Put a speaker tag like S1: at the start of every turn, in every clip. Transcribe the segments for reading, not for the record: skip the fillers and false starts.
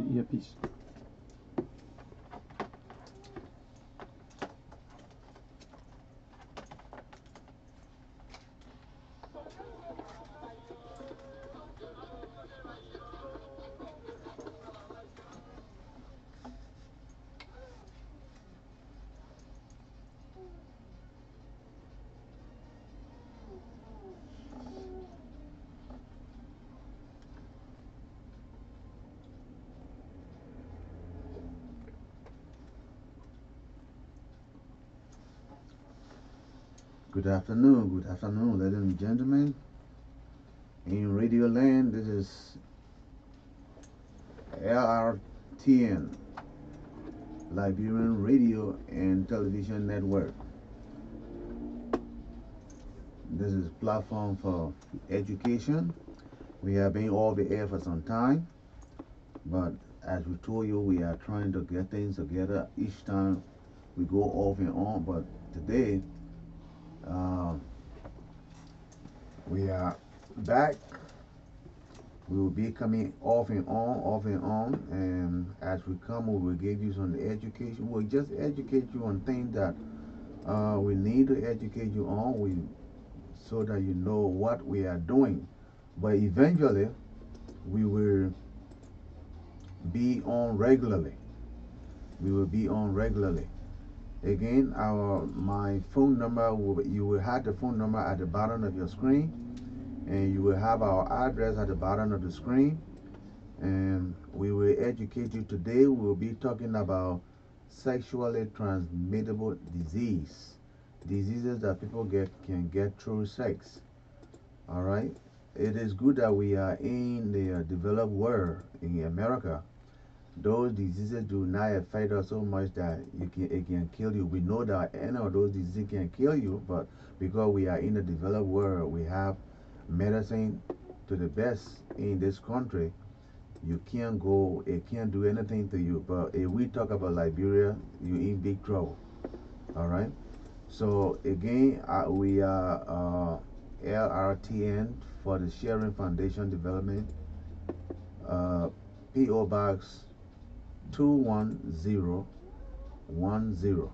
S1: the earpiece.
S2: Good afternoon, ladies and gentlemen. In Radio Land, this is Lrtn, Liberian Radio and Television Network. This is a platform for education. We have been off the air for some time, but as we told you, we are trying to get things together each time we go off and on. But today, we are back. We will be coming off and on, and as we come, we will give you some education. We'll just educate you on things that we need to educate you on, so that you know what we are doing. But eventually, we will be on regularly. Again, my phone number, you will have the phone number at the bottom of your screen, and you will have our address at the bottom of the screen, and we will educate you. Today we will be talking about sexually transmittable diseases that people can get through sex. All right, it is good that we are in the developed world in America, those diseases do not affect us so much that it can kill you. We know that any of those diseases can kill you, but because we are in the developed world, we have medicine to the best in this country. You can't go, it can't do anything to you. But if we talk about Liberia, you in big trouble. All right. So again, we are LRTN for the Sharing Foundation Development. PO Box 21010.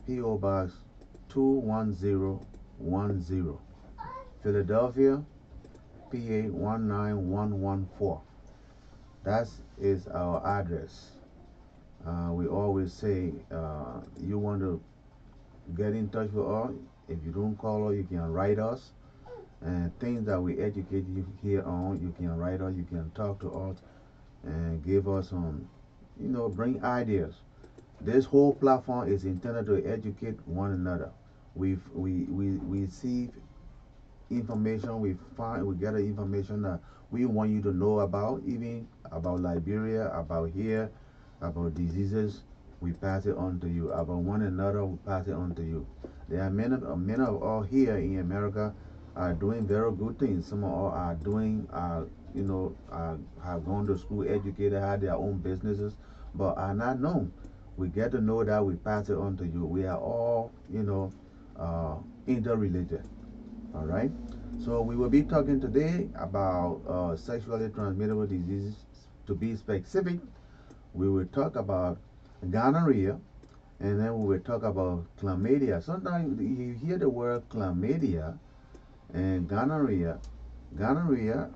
S2: PO Box 21010. Philadelphia, PA 19114. That is our address. We always say, you want to get in touch with us. If you don't call us, you can write us. And things that we educate you here on, you can write us, you can talk to us, and give us some, bring ideas. This whole platform is intended to educate one another. We receive information, we gather information that we want you to know about, even about Liberia, about here, about diseases. We pass it on to you. About one another, we pass it on to you. There are many of all here in America are doing very good things. Some of all are doing, have gone to school, educated, had their own businesses, but are not known. We get to know that, we pass it on to you. We are all, interrelated. All right. So we will be talking today about sexually transmittable diseases. To be specific, we will talk about gonorrhea, and then we will talk about chlamydia. Sometimes you hear the word chlamydia and gonorrhea. Gonorrhea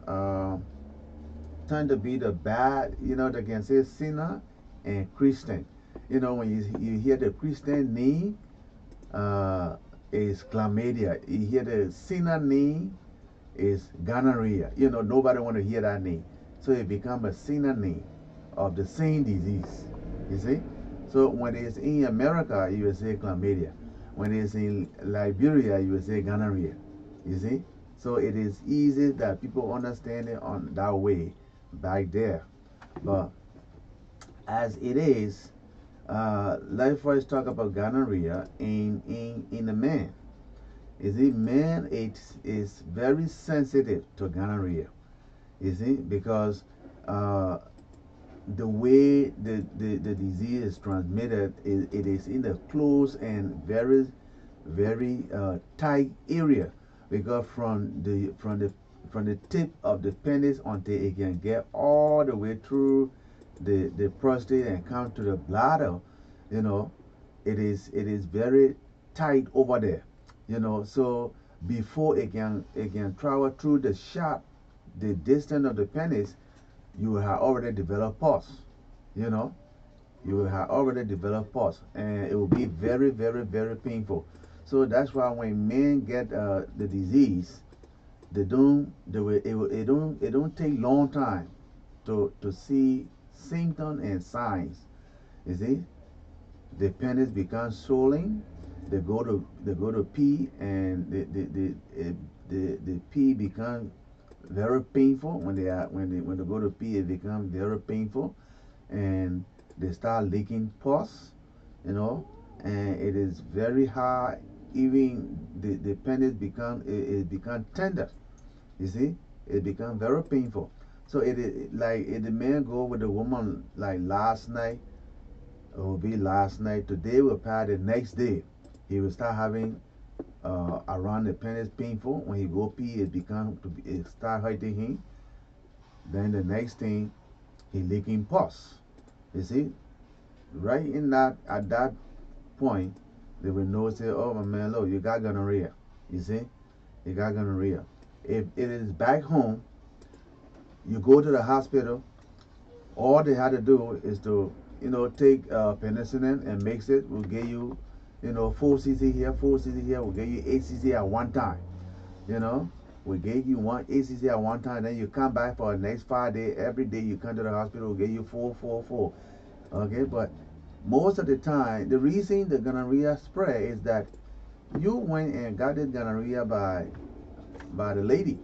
S2: tend to be the bad, they can say sinner and Christian. When you hear the Christian name, is chlamydia. You hear the sinner name is gonorrhea. Nobody want to hear that name. So it become a sinner name of the same disease. You see? So when it's in America, you will say chlamydia. When it's in Liberia, you will say gonorrhea. You see? So it is easy that people understand it on that way back there. But as it is, let's first talk about gonorrhea in the man. You see, man is very sensitive to gonorrhea. You see, because the way the disease is transmitted, it is in a close and very tight area. Because from the tip of the penis until it can get all the way through the prostate and come to the bladder, it is very tight over there. So before it can travel through the shaft, the distance of the penis, you have already developed pus. You will have already developed pus, and it will be very painful. So that's why when men get the disease, it don't take long time to see symptoms and signs. You see, the penis becomes swollen. They go to pee, and the pee becomes very painful. When they go to pee, it becomes very painful, and they start leaking pus, and it is very hard. Even the penis become tender. You see, it becomes very painful. So it is like if the man go with the woman like last night, it will be last night. Today will pass the next day. He will start having around the penis painful. When he go pee, it start hurting him. Then the next thing, he leaking pus. You see, right in that at that point, they will know, say, oh my man, look, you got gonorrhea. You see, you got gonorrhea. If it is back home, you go to the hospital. All they had to do is to take penicillin and mix it. We'll give you 4 cc here, 4 cc here. We'll give you 8 cc at one time. We gave you 8 cc at one time. Then you come back for the next 5 days. Every day you come to the hospital, we'll give you 4. Okay, but most of the time, the reason the gonorrhea spread is that you went and got this gonorrhea by the lady,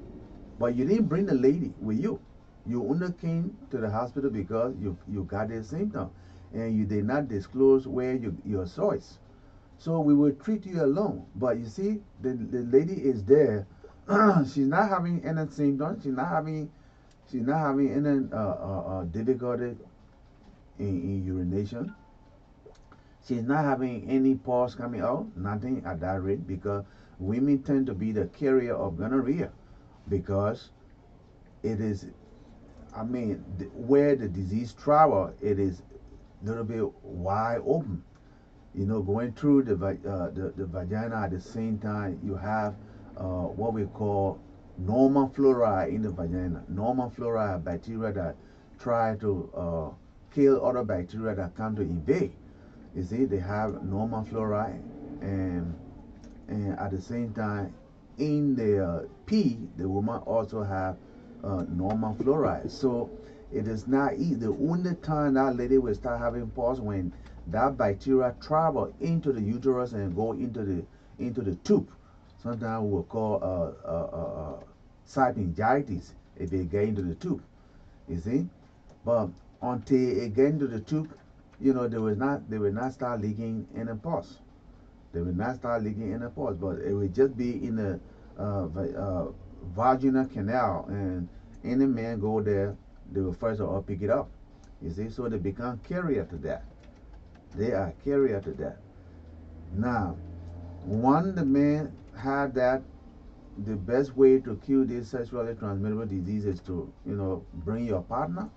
S2: but you didn't bring the lady with you. You only came to the hospital because you got a symptom, and you did not disclose where your source. So we will treat you alone. But you see, the lady is there. She's not having any symptoms. She's not having any difficulty in urination. She's not having any pus coming out. Nothing at that rate, because women tend to be the carrier of gonorrhea, because it is, I mean, where the disease travel, it is a little bit wide open. Going through the vagina. At the same time, you have what we call normal flora in the vagina. Normal flora are bacteria that try to kill other bacteria that come to invade. You see, they have normal flora, and at the same time, in the pee, the woman also have normal fluoride. So it is not easy. The only time that lady will start having pus when that bacteria travel into the uterus and go into the tube. Sometimes we will call salpingitis if they get into the tube. You see, but until it get into the tube, they will not start leaking any pus. They will not start leaking in the pores, but it will just be in the vaginal canal, and any man go there, they will first of all pick it up. You see, so they become carrier to that. They are carrier to that. Now, when the man had that, the best way to cure this sexually transmittable disease is to, bring your partner.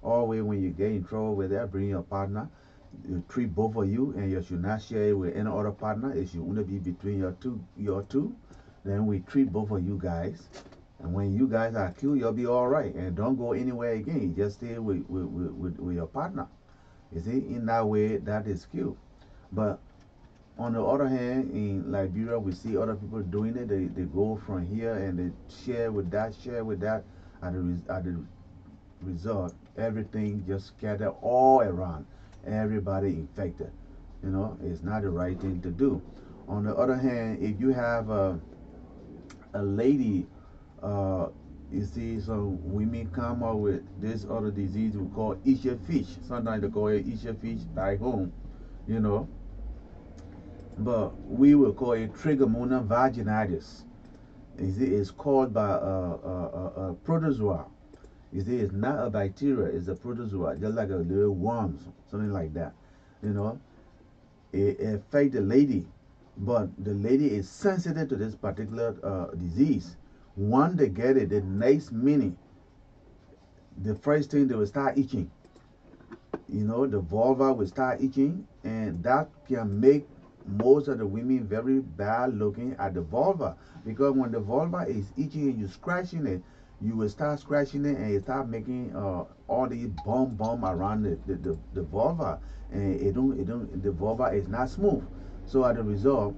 S2: Always when you get in trouble with that, bring your partner. You treat both of you, and you should not share it with any other partner. It should only be between your two. Then we treat both of you guys, and when you guys are cured, you'll be all right. And don't go anywhere again. You just stay with your partner. You see, in that way, that is cured. But on the other hand, in Liberia, we see other people doing it. They go from here and they share with that, share with that. At the result, everything just scattered all around. Everybody infected. It's not the right thing to do. On the other hand, if you have a lady, you see, some women come up with this other disease we call isha fish. Sometimes they call it isha fish back home, you know. But we will call it Trichomonas vaginitis. You see, it's caused by a protozoa. You see, it's not a bacteria, it's a protozoa, just like a little worm, something like that. You know, it affects the lady, but the lady is sensitive to this particular disease. Once they get it, the next minute, the first thing they will start itching. The vulva will start itching, and that can make most of the women very bad looking at the vulva, because when the vulva is itching and you're scratching it, you will start scratching it and it start making all these bump around the vulva, and the vulva is not smooth. So as a result,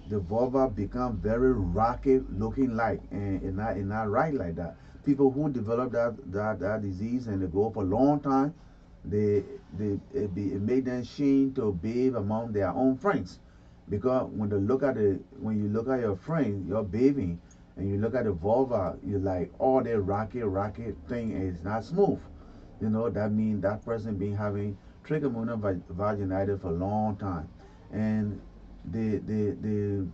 S2: the vulva become very rocky looking like, and it's not right like that. People who develop that disease and they go for a long time, it make them shame to bathe among their own friends, because when you look at your friend, you're bathing, and you look at the vulva, you like all the rocky thing is not smooth. That means that person been having trichomonas vaginitis for a long time, and the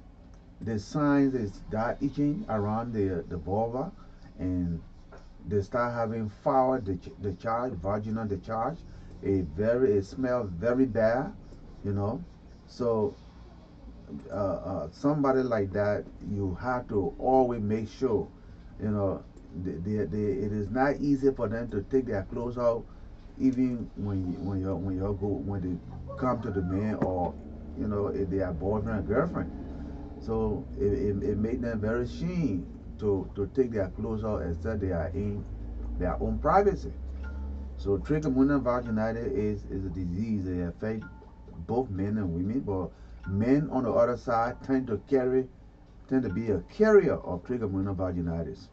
S2: signs is that itching around the vulva, and they start having foul discharge, vaginal discharge. It smells very bad, So somebody like that, you have to always make sure, it is not easy for them to take their clothes off, even when they come to the man, or if they are boyfriend or girlfriend. So it made them very ashamed to take their clothes off, except they are in their own privacy. So trichomonas vaginitis is a disease that affects both men and women, but men on the other side tend to be a carrier of trichomonas vaginitis.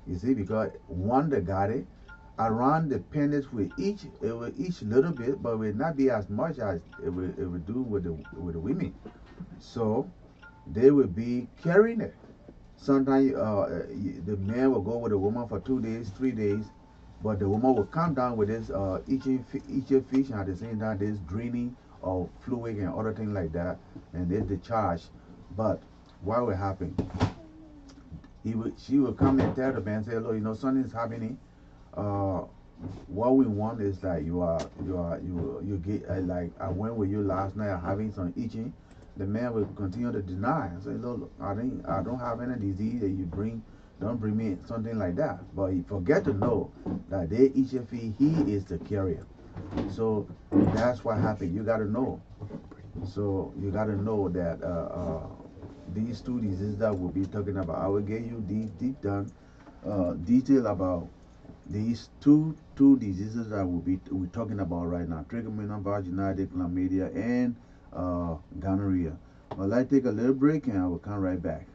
S2: You see, because one they got it, around the penis it will itch a little bit, but it will not be as much as it will do with the women. So they will be carrying it. sometimes the man will go with the woman for 2 days, 3 days, but the woman will come down with this eating fish, and at the same time this draining of fluid and other things like that, and there's the charge. But what will happen? She will come and tell the man, say, look, something's happening. Uh, what we want is that you get like I went with you last night having some itching. The man will continue to deny and say, look, I don't have any disease that you don't bring me something like that. But he forget to know that they HIV, he is the carrier. So that's what happened. You got to know. So you got to know that these two diseases that we'll be talking about, I will give you deep down detail about these two diseases that we're talking about right now: trichomonas vaginalis, chlamydia, and gonorrhea. Well, let's take a little break, and I will come right back.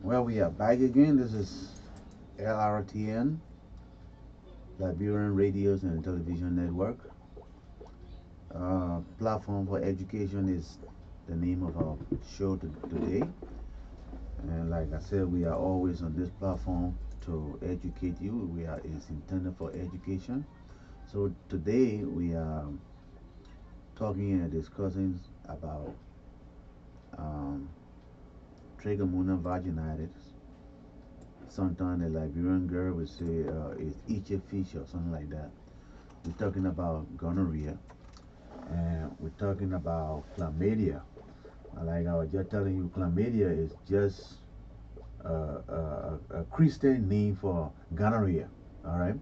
S2: Well, we are back again. This is Lrtn, Liberian Radios and Television Network. Platform for Education is the name of our show today. And like I said, we are always on this platform to educate you. It's intended for education. So today we are talking and discussing about trichomonas vaginalis. Sometimes a Liberian girl would say it's itchy fish or something like that. We're talking about gonorrhea, and we're talking about chlamydia. Like I was just telling you, chlamydia is just a Christian name for gonorrhea. All right,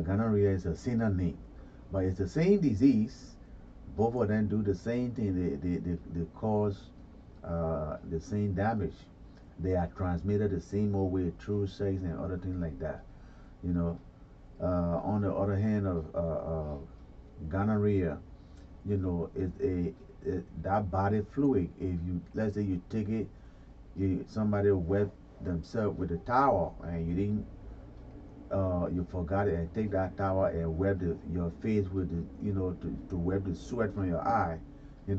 S2: gonorrhea is a synonym, but it's the same disease. Both of them do the same thing. They cause the same damage. They are transmitted the same old way through sex and other things like that. On the other hand of gonorrhea, that body fluid. If you, let's say you take it, somebody wet themselves with a towel and you didn't, you forgot it, and take that towel and wet your face with the, to wipe the sweat from your eye, you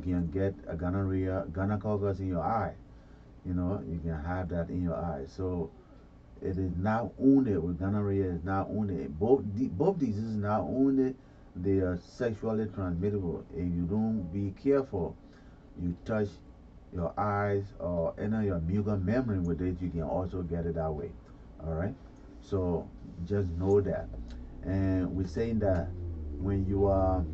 S2: can get a gonococcus in your eye. You can have that in your eye. So it is not only with gonorrhea, is not only both diseases, not only they are sexually transmittable. If you don't be careful, you touch your eyes or any your mucous membrane with it, you can also get it that way. All right. So just know that. And we're saying that when you are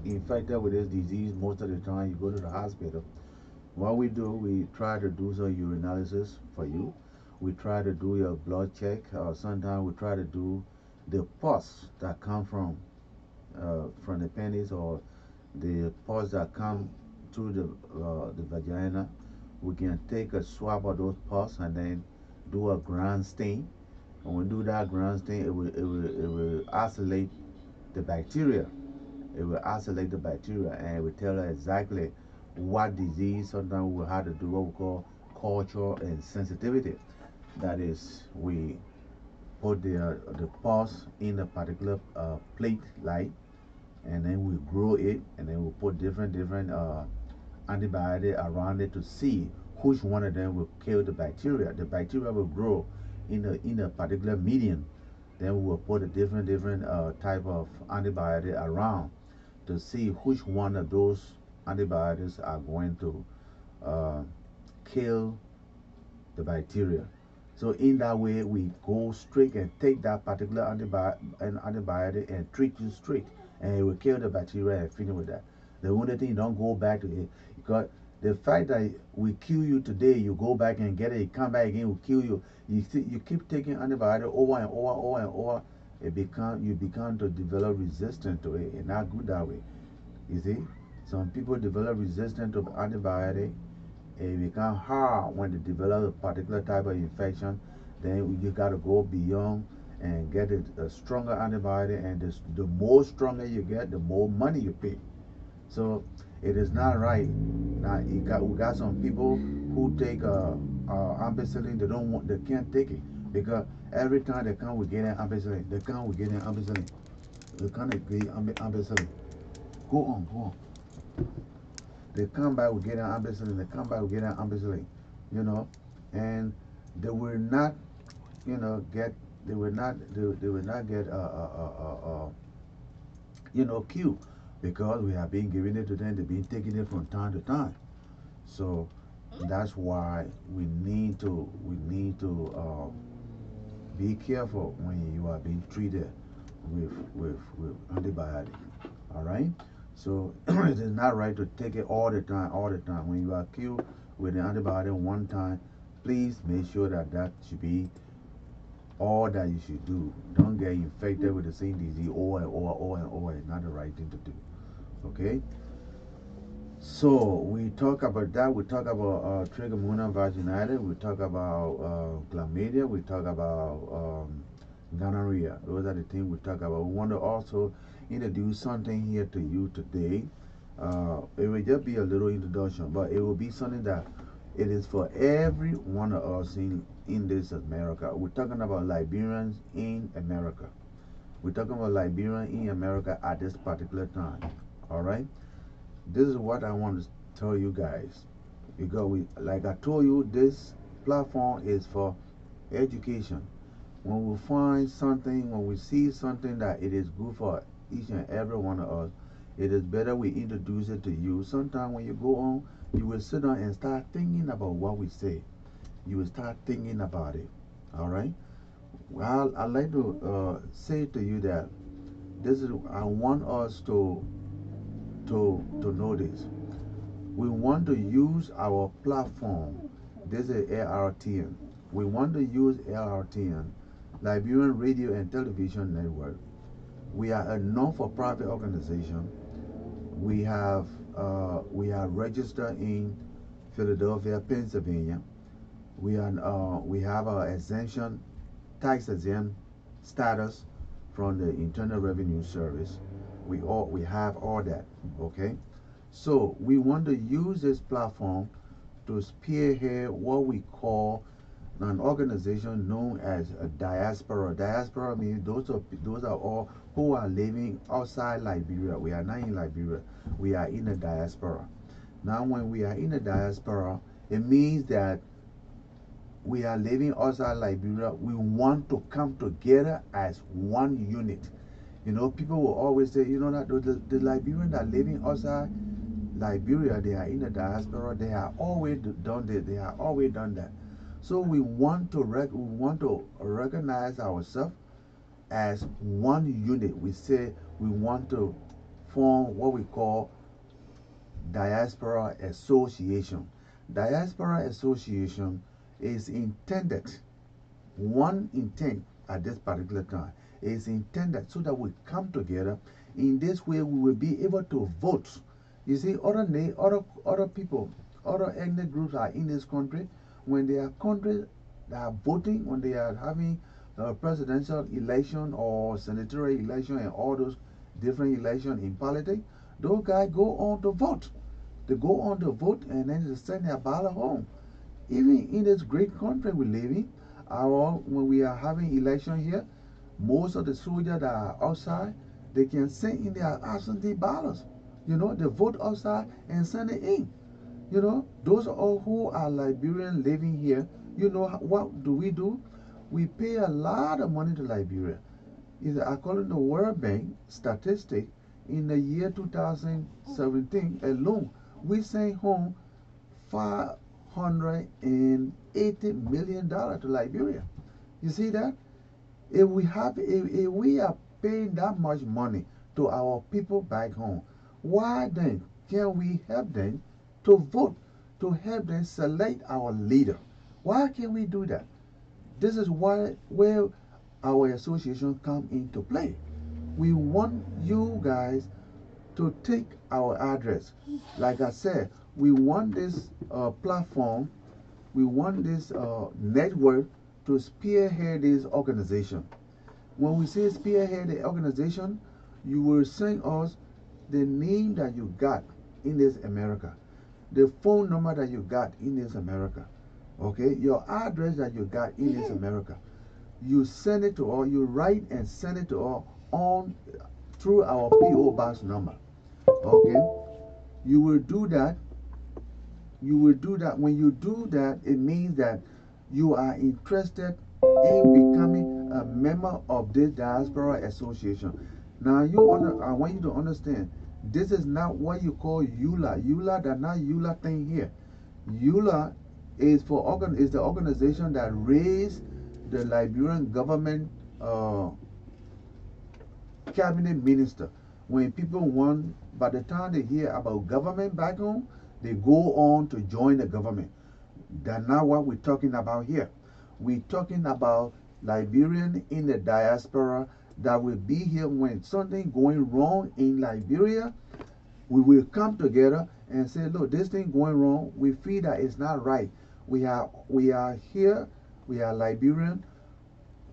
S2: infected with this disease, most of the time you go to the hospital. What we do, we try to do some urinalysis for you. We try to do your blood check, or sometimes we try to do the pus that come from from the penis or the pus that come through the vagina. We can take a swab of those pus and then do a ground stain. When we do that ground stain, it will isolate the bacteria. It will isolate the bacteria and it will tell us exactly what disease. Sometimes we will have to do what we call culture and sensitivity. That is, we put the pus in a particular plate light, and then we grow it, and then we put different antibiotic around it to see which one of them will kill the bacteria. The bacteria will grow in a particular medium. Then we will put a different type of antibiotic around to see which one of those antibiotics are going to uh, kill the bacteria. So in that way, we go straight and take that particular antibiotic and treat you straight, and it will kill the bacteria and finish with that. The only thing, you don't go back to it, because the fact that we kill you today, you go back and get it, you come back again, we kill you. You keep taking antibiotic over and over. You become to develop resistance to it, and not good that way. You see, some people develop resistance to antibiotic. It becomes hard when they develop a particular type of infection. Then you got to go beyond and get a stronger antibiotic. And the more stronger you get, the more money you pay. So it is not right. Now we got some people who take ampicillin. They can't take it because every time they come, we get an ampicillin. They come, we get an ampicillin. They can't get ampicillin. Go on. They come back with getting ampicillin. They come back with getting ampicillin, you know, and they will not, get. They will not. They will not get cure because we have been giving it to them. They've been taking it from time to time. So that's why we need to be careful when you are being treated with antibiotics. All right. So it is not right to take it all the time. When you are cured with the antibiotic one time, please make sure that should be all that you should do. Don't get infected with the same disease over and over. It's not the right thing to do. Okay. So we talk about that. We talk about trichomonas vaginalis. We talk about chlamydia. We talk about gonorrhea. Those are the things we talk about. We want to also introduce something here to you today. It will just be a little introduction, but it will be something that it is for every one of us in this America. We're talking about Liberians in America. We're talking about Liberians in America at this particular time. All right. This is what I want to tell you guys, because like I told you, this platform is for education. When we find something, when we see something that it is good for each and every one of us, it is better we introduce it to you. Sometimes when you go on, you will sit down and start thinking about what we say. You will start thinking about it. All right. Well, I'd like to say to you that I want us to know this. We want to use our platform. This is LRTN. We want to use LRTN, Liberian Radio and Television Network. We are a non-for-profit organization. We are registered in Philadelphia, Pennsylvania. We have our tax exempt status from the Internal Revenue Service. We have all that. Okay. So we want to use this platform to spearhead what we call an organization known as a diaspora. Diaspora means those are all who are living outside Liberia. We are not in Liberia. We are in the diaspora. Now, when we are in the diaspora, it means that we are living outside Liberia. We want to come together as one unit. People will always say, that the Liberians that are living outside Liberia, they are in the diaspora. They have always done this. They have always done that. So we want to recognize ourselves as one unit. We say we want to form what we call Diaspora Association. Diaspora Association is intended, one intent at this particular time, is intended so that we come together. In this way, we will be able to vote. You see, other people, other ethnic groups are in this country. When they are countries that are voting, when they are having a presidential election or senatorial election and all those different elections in politics, those guys go on to vote. They go on to vote and then they send their ballot home. Even in this great country we live in, when we are having election here, most of the soldiers that are outside, they can send in their absentee ballots. You know, they vote outside and send it in. You know, those all who are Liberians living here, you know, what do? We pay a lot of money to Liberia. According to World Bank statistic, in the year 2017 alone, we sent home $580 million to Liberia. You see that? If we are paying that much money to our people back home, why then can we help them to vote, to help them select our leader? Why can't we do that? This is where our association come into play. We want you guys to take our address. Like I said, we want this platform, we want this network to spearhead this organization. When we say spearhead the organization, you will send us the name that you got in this America, the phone number that you got in this America, okay, your address that you got in this America. You send it to us, you write and send it to us through our P.O. Box number. Okay, you will do that. You will do that. When you do that, it means that you are interested in becoming a member of this diaspora association. Now, I want you to understand, this is not what you call EULA. EULA, that's not EULA thing here. EULA is the organization that raised the Liberian government cabinet minister. When people want, by the time they hear about government back home, they go on to join the government. That's not what we're talking about here. We're talking about Liberians in the diaspora that will be here when something going wrong in Liberia. We will come together and say, look, this thing going wrong, we feel that it's not right. We are here, we are Liberian,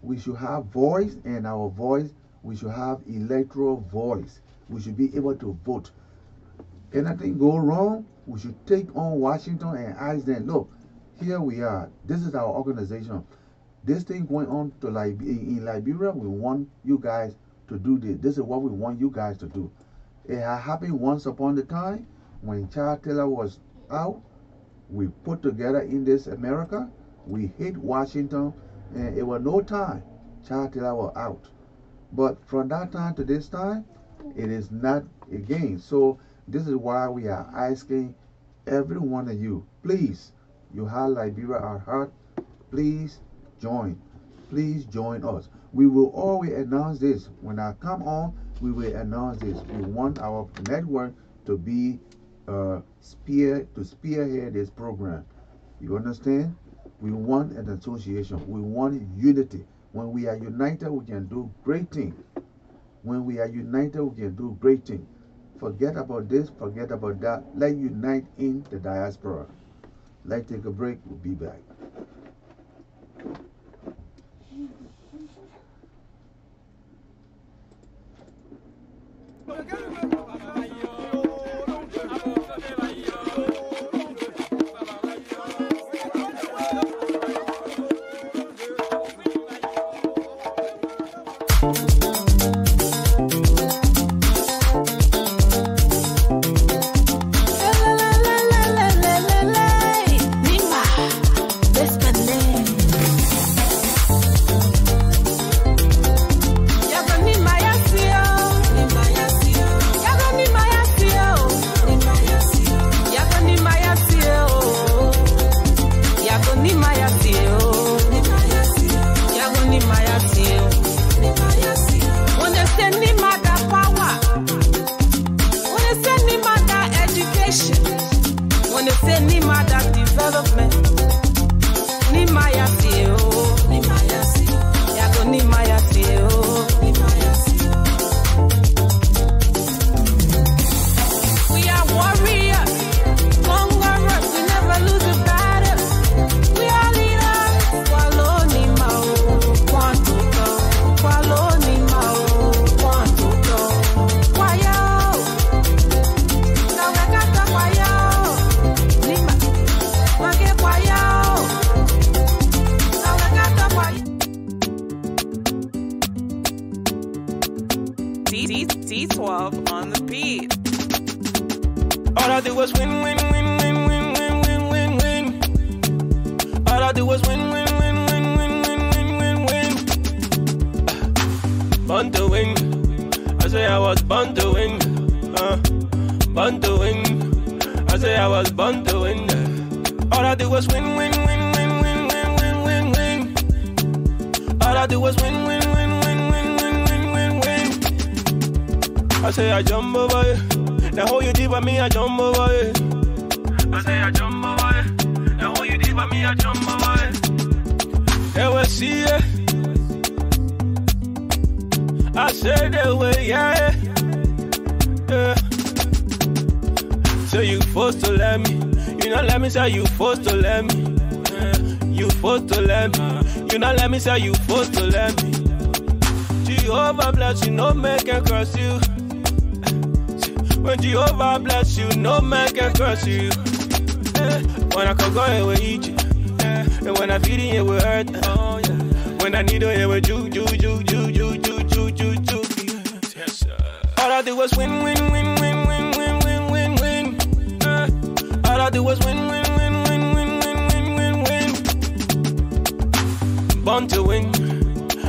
S2: we should have voice, and our voice, we should have electoral voice. We should be able to vote. Anything go wrong, we should take on Washington and ask them, look, here we are. This is our organization. This thing going on in Liberia, we want you guys to do this. This is what we want you guys to do. It had happened once upon a time when Charles Taylor was out. We put together in this America. We hit Washington, and it was no time Charles Taylor was out. But from that time to this time, it is not again. So this is why we are asking every one of you, please, you have Liberia at heart, please join. Please join us. We will always announce this. When I come on, we will announce this. We want our network to be spearhead this program. You understand? We want an association. We want unity. When we are united, we can do great things. When we are united, we can do great things. Forget about this, forget about that. Let's unite in the diaspora. Let's take a break. We'll be back.
S1: Yaga ni maya B12 on the beat.
S3: All I do was win, win, win, win, win, win, win, win, win. All I do was win, win, win, win, win, win, win, win, win. Born to win. I say I was born to win. Born to win. I say I was born to win. All I do was win, win, win, win, win, win, win, win, win. All I do was win, win, win, win, win, win, win, win, win. I say I jump over you. Now how you deep with me, I jump over you. I say I jump over you. Now how you deep with me, I jump over you. They will see you. I say they will, yeah. So you forced to let me. You not let me say you forced to let me. You forced to let me. You not let me say you forced to let me. Jehovah bless you, no man can curse you. When Jehovah bless you, no man can curse you. When I can go here with eat you. And when I feed it, it will hurt. When I need it, it will ju. All I do was win, win, win, win, win, win, win, win, win. All I do was win, win, win, win, win, win, win, win, win. Born to win.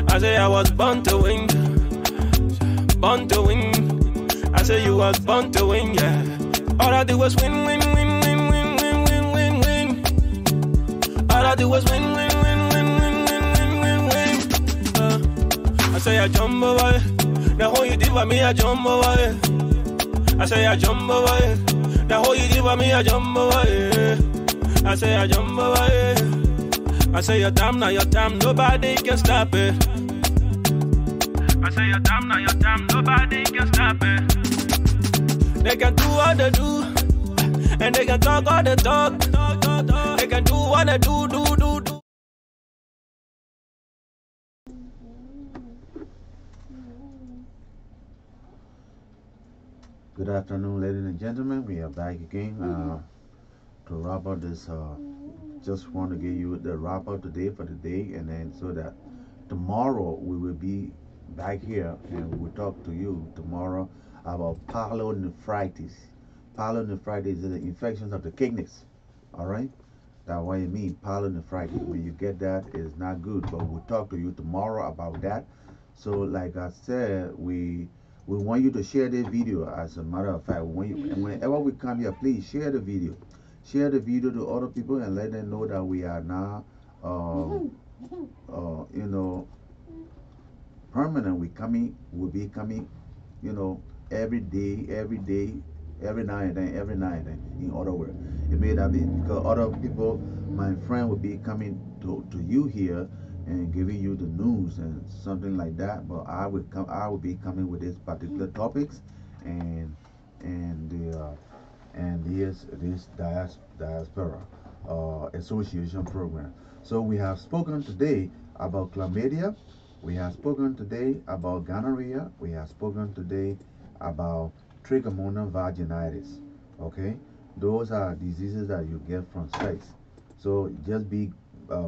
S3: I say I was born to win. Born to win. I say you was born to win, yeah. All I do was win, win, win, win, win, win, win, win, win. All I do was win, win, win, win, win, win, win, win, win. I say I jump over it. Now how you did with me, I jump over it. I say I jump over it. Now how you did with me, I jump over it. I say I jump over it. I say your time, now your time, nobody can stop it. I say your time, now your time, nobody can stop it. They can do all they do, and they can talk all they talk. They can do what they do.
S2: Good afternoon, ladies and gentlemen. We are back again to wrap up this. Just want to give you the wrap up today for the day, and then so that tomorrow we will be back here and we'll talk to you tomorrow about pyelonephritis. Pyelonephritis is the infections of the kidneys. All right, that's what it means. Pyelonephritis. When you get that, it's not good. But we'll talk to you tomorrow about that. So, like I said, we want you to share this video. As a matter of fact, whenever we come here, please share the video. Share the video to other people and let them know that we are now, permanent. We'll be coming, every day, every now and then, in other words. It may not be because other people, my friend, will be coming to you here and giving you the news and something like that. But I will be coming with this particular topics and this diaspora association program. So we have spoken today about chlamydia. We have spoken today about gonorrhea. We have spoken today about trichomonas vaginitis. Okay, those are diseases that you get from sex. So just be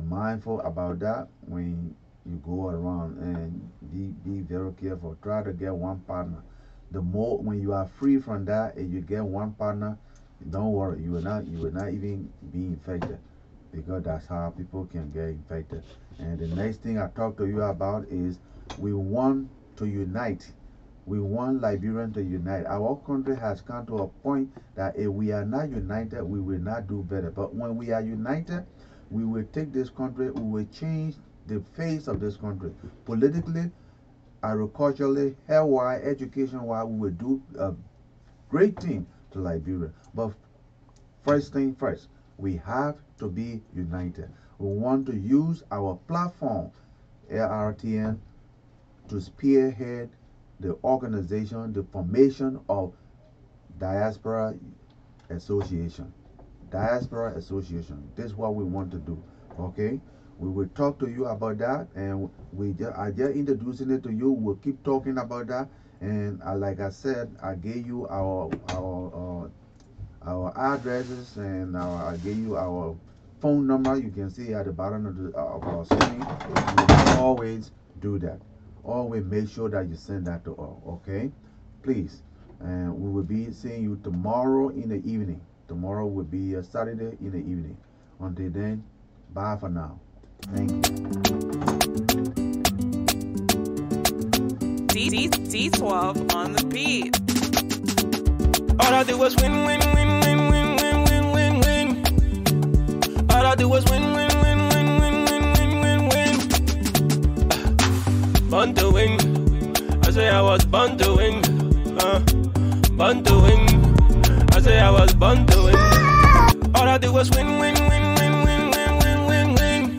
S2: mindful about that when you go around, and be very careful. Try to get one partner. The more when you are free from that and you get one partner, don't worry, you will not even be infected, because that's how people can get infected. And the next thing I talk to you about is we want to unite. We want Liberian to unite. Our country has come to a point that if we are not united, we will not do better. But when we are united, we will take this country, we will change the face of this country. Politically, agriculturally, health-wise, education-wise, we will do a great thing to Liberia. But first thing first, we have to be united. We want to use our platform, Lrtn, to spearhead the organization, the formation of Diaspora Association. Diaspora Association. This is what we want to do. Okay? We will talk to you about that, and I just introducing it to you. We'll keep talking about that, and like I said, I gave you our addresses, and I gave you our phone number. You can see at the bottom of our screen. You can always do that. Always make sure that you send that to us. Okay? please. And we will be seeing you tomorrow in the evening. Tomorrow will be a Saturday in the evening. Until then, bye for now. Thank you.
S1: D12 on the beat.
S3: All I did was win, win, win, win, win, win, win, win, win. All I did was win, win, win, win, win, win, win, win, win. Born to win. I say I was born to win. Born to win. I say I was born to win. All I did was win, win, win, win, win, win, win, win, win.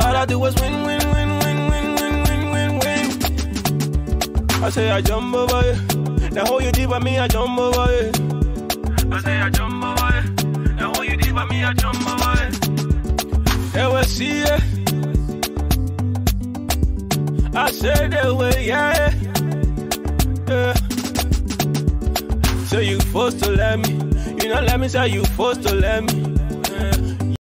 S3: All I did was win, win, win, win, win, win, win, win, win. I say I jump over you. The whole you did by me, I jump over it. I say I jump over it. The whole you did by me, I jump over it. They will see it. I say they will, yeah. So you forced to let me. You know, let me say you forced to let me.